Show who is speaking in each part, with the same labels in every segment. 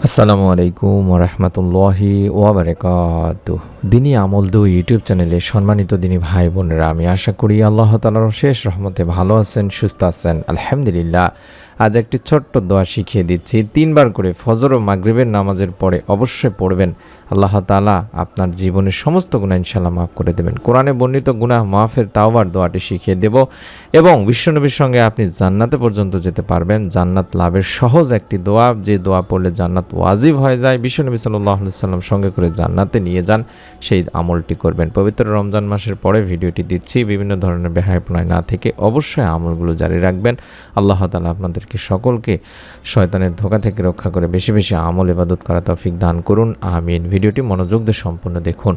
Speaker 1: আসসালামু আলাইকুম ওরহমতুল্লাহি ওয়াবারাকাতুহ। দিনী আমল 2 ইউটিউব চ্যানেলে সম্মানিত দিনী ভাই বোনেরা, আমি আশা করি আল্লাহ তাআলার শেষ রহমতে ভালো আছেন, সুস্থ আছেন, আলহামদুলিল্লাহ। আজ একটি ছোট্ট দোয়া শিখিয়ে দিচ্ছি, 3 বার করে ফজর ও মাগরিবের নামাজের পরে অবশ্যই পড়বেন। আল্লাহ তাআলা আপনার জীবনের সমস্ত গুনাহ ইনশাআল্লাহ মাফ করে দেবেন। কোরআনে বর্ণিত গুনাহ মাফের তাওবার দোয়াটি শিখিয়ে দেব এবং বিশ্বনবীর সঙ্গে আপনি জান্নাতে পর্যন্ত যেতে পারবেন। জান্নাত লাভের সহজ একটি দোয়া, যে দোয়া পড়লে জান্নাত ওয়াজিব হয়ে যায়। বিশ্বনবী সাল্লাল্লাহু আলাইহি সাল্লাম সঙ্গে করে জান্নাতে নিয়ে যান, সেই আমলটি করবেন। পবিত্র রমজান মাসের পরে ভিডিওটি দিচ্ছি। বিভিন্ন ধরনের বেহায়াপনায় না থেকে অবশ্যই আমলগুলো জারি রাখবেন। আল্লাহ তাআলা আপনাদেরকে সকলকে শয়তানের ধোঁকা থেকে রক্ষা করে বেশি বেশি আমল ইবাদত করা তৌফিক দান করুন, আমিন। ভিডিওটি মনোযোগ দিয়ে সম্পূর্ণ দেখুন।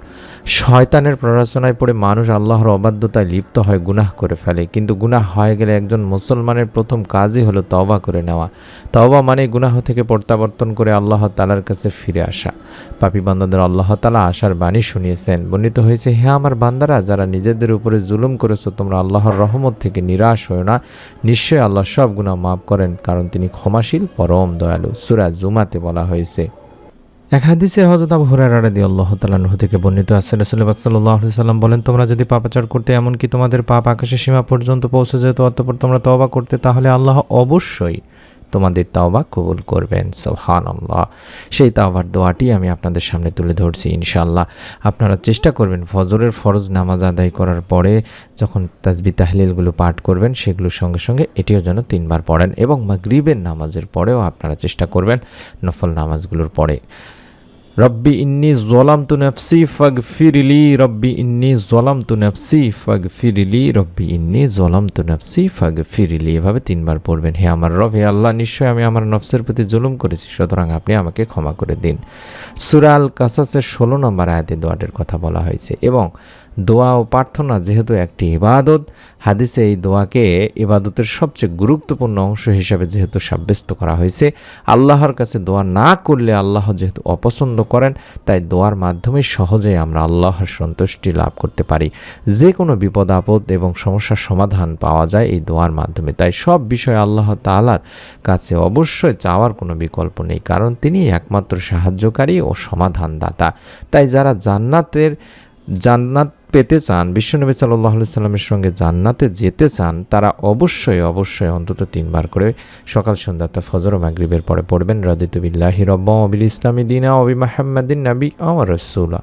Speaker 1: শয়তানের প্ররোচনায় পড়ে মানুষ আল্লাহর অবাধ্যতায় লিপ্ত হয়, গুনাহ করে ফেলে। কিন্তু গুনাহ হয়ে গেলে একজন মুসলমানের প্রথম কাজই হলো তওবা করে নেওয়া। তওবা মানে গুনাহ থেকে প্রত্যাবর্তন করে আল্লাহ তাআলার কাছে ফিরে আসা। পাপী বান্দাদের আল্লাহ তাআলা আশার বাণী শুনিয়েছেন। বর্ণিত হয়েছে, হে আমার বান্দারা, যারা নিজেদের উপরে জুলুম করেছো, তোমরা আল্লাহর রহমত থেকে নিরাশ হও না। নিশ্চয়ই আল্লাহ সব গুনাহ মাফ করেন, কারণ তিনি ক্ষমাশীল, পরম দয়ালু। সূরা জুমাতে বলা হয়েছে। এক হাদিসে হযরত আবু হুরায়রা রাদিয়াল্লাহু তাআলা আনহু থেকে বর্ণিত আছে, রাসূলুল্লাহ সাল্লাল্লাহু আলাইহি সাল্লাম বলেন, তোমরা যদি পাপাচার করতে, এমনকি তোমাদের পাপ আকাশের সীমা পর্যন্ত পৌঁছে যেত, অতঃপর তোমরা তওবা করতে, তাহলে আল্লাহ অবশ্যই তোমাদের তাওবা কবুল করবেন। সুবহানাল্লাহ। সেই তাওবার দোয়াটি আমি আপনাদের সামনে তুলে ধরছি ইনশাআল্লাহ। আপনারা চেষ্টা করবেন ফজরের ফরজ নামাজ আদায় করার পরে যখন তাসবিহ তাহলিলগুলো পাঠ করবেন, সেগুলোর সঙ্গে সঙ্গে এটিও যেন 3 বার পড়েন, এবং মাগরিবের নামাজের পরেও আপনারা চেষ্টা করবেন নফল নামাজগুলোর পরে। রব্বি ইন্নী যালামতু নাফসি ফাগফিরলি, রব্বি ইন্নী যালামতু নাফসি ফাগফিরলি, রব্বি ইন্নী যালামতু নাফসি ফাগফিরলি, এভাবে 3 বার পড়বেন। হে আমার রব, হে আল্লাহ, নিশ্চয় আমি আমার নফসের প্রতি জুলুম করেছি, সুতরাং আপনি আমাকে ক্ষমা করে দিন। সূরা আল কাসাসের 16 নম্বর আয়াতে দোয়াটির কথা বলা হয়েছে। এবং দোয়া ও প্রার্থনা যেহেতু একটি ইবাদত, হাদিসে এই দোয়াকে ইবাদতের সবচেয়ে গুরুত্বপূর্ণ অংশ হিসাবে যেহেতু সাব্যস্ত করা হয়েছে, আল্লাহর কাছে দোয়া না করলে আল্লাহ যেহেতু অপছন্দ করেন, তাই দোয়ার মাধ্যমে সহজেই আমরা আল্লাহর সন্তুষ্টি লাভ করতে পারি। যে কোনো বিপদ আপদ এবং সমস্যার সমাধান পাওয়া যায় এই দোয়ার মাধ্যমে। তাই সব বিষয়ে আল্লাহ তাআলার কাছে অবশ্যই চাওয়ার কোনো বিকল্প নেই, কারণ তিনি একমাত্র সাহায্যকারী ও সমাধানদাতা। তাই যারা জান্নাত পেতে চান, বিশ্বনবী সাল্লাল্লাহু আলাইহি সাল্লামের সঙ্গে জান্নাতে যেতে চান, তারা অবশ্যই অন্তত 3 বার করে সকাল সন্ধ্যা ফজর ও মাগরিবের পরে পড়বেন। রাদিতু বিল্লাহি রাব্বান ওয়া বিল ইসলামি দীনা ওয়া বিমুহাম্মাদিন নাবিয়্যান ওয়া রাসূলা,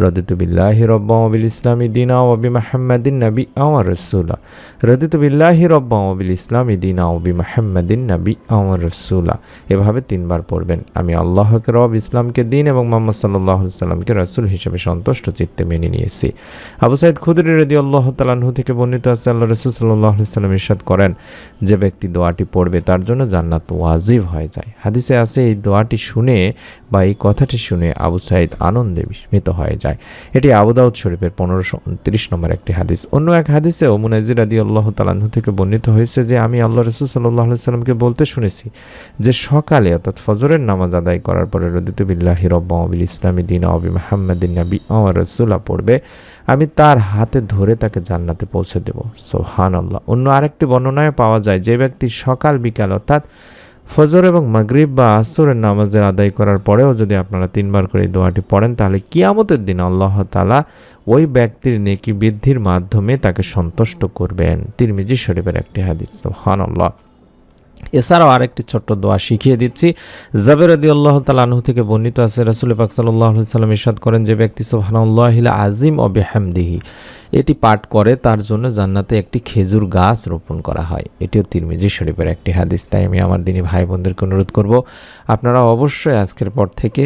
Speaker 1: রাদিতু বিল্লাহি রাব্বান ওয়া বিল ইসলামি দীনা ওয়া বিমুহাম্মাদিন নাবিয়্যান ওয়া রাসূলা, রাদিতু বিল্লাহি রাব্বান ওয়া বিল ইসলামি দীনা ওয়া বিমুহাম্মাদিন নাবিয়্যান ওয়া রাসূলা। এভাবে 3 বার পড়বেন। আমি আল্লাহকে রব, ইসলামকে দিন এবং মুহাম্মদ সাল্লাল্লাহু আলাইহি সাল্লামকে রাসূল হিসেবে সন্তুষ্ট চিত্তে মেনে নিয়েছি। আবু সাঈদ খুদরি রাদিয়াল্লাহু তাআলা আনহু থেকে বর্ণিত আছে, আল্লাহর রাসূল সাল্লাল্লাহু আলাইহি সাল্লাম ইরশাদ করেন, যে ব্যক্তি দোয়াটি পড়বে তার জন্য জান্নাত ওয়াজিব হয়ে যায়। হাদিসে আছে, এই দোয়াটি শুনে বা এই কথাটি শুনে আবু সাঈদ আনন্দে বিস্মিত হয়ে যায়। এটি আবু দাউদ শরীফের 1529 নম্বর একটি হাদিস। অন্য এক হাদিসে মুনাজ্জির রাদিয়াল্লাহু তাআলা আনহু থেকে বর্ণিত হয়েছে যে, আমি আল্লাহর রাসূল সাল্লাল্লাহু আলাইহি সাল্লামকে বলতে শুনেছি যে, সকালে অর্থাৎ ফজরের নামাজ আদায় করার পরে রাদিতু বিল্লাহি রাব্বান ওয়া বিল ইসলামি দীনা ওয়া বিমুহাম্মাদিন নাবিয়্যান ওয়া রাসূলা পড়বে, আমি তার হাতে ধরে তাকে জান্নাতে পৌঁছে দেব। সুবহানাল্লাহ। অন্য আরেকটি বর্ণনায় পাওয়া যায়, যে ব্যক্তি সকাল বিকাল অর্থাৎ ফজর এবং মাগরিব বা আসরের নামাজের আদায় করার পরেও যদি আপনারা 3 বার করে এই দোয়াটি পড়েন, তাহলে কিয়ামতের দিন আল্লাহ তাআলা ওই ব্যক্তির নেকি বৃদ্ধির মাধ্যমে তাকে সন্তুষ্ট করবেন। তিরমিজি শরীফের একটি হাদিস। সুবহানাল্লাহ। এছাড়াও আরেকটি ছোট্ট দোয়া শিখিয়ে দিচ্ছি। জাবের রাদিয়াল্লাহু তাআলা আনহু থেকে বর্ণিত আছে, রাসূল পাক সাল্লাল্লাহু আলাইহি সাল্লাম ইরশাদ করেন, যে ব্যক্তি সুবহানাল্লাহিল আযীম ওয়া বিহামদিহি এটি পাঠ করে, তার জন্য জান্নাতে একটি খেজুর গাছ রোপণ করা হয়। এটিও তিরমিজি শরীফের একটি হাদিস। তাই আমি আমার দিনী ভাই বোনদেরকে অনুরোধ করব, আপনারা অবশ্যই আজকের পর থেকে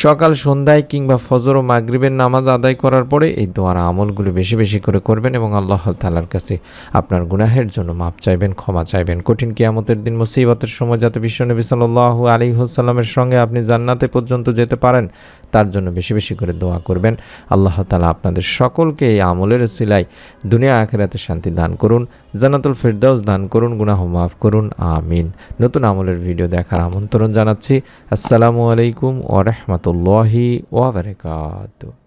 Speaker 1: সকাল সন্ধ্যায় কিংবা ফজর ও মাগরিবের নামাজ আদায় করার পরে এই দোয়ার আমলগুলো বেশি বেশি করে করবেন এবং আল্লাহ তাআলার কাছে আপনার গুনাহের জন্য মাপ চাইবেন, ক্ষমা চাইবেন। কঠিন কিয়ামতের দিন মুসিবতের সময় যাতে বিশ্বনবী সাল্লাল্লাহু আলাইহি ওয়াসাল্লামের সঙ্গে আপনি জান্নাতে পর্যন্ত যেতে পারেন, তার জন্য বেশি বেশি করে দোয়া করবেন। আল্লাহ তাআলা আপনাদের সকলকে এই আমলের উসিলায় দুনিয়া আখিরাতে শান্তি দান করুন, জান্নাতুল ফিরদাউস দান করুন, গুনাহ মাফ করুন, আমিন। নতুন আমলের ভিডিও দেখার আমন্ত্রণ জানাচ্ছি। আসসালামু আলাইকুম ওয়া রাহমাতুল্লাহি ওয়া বারাকাতুহু।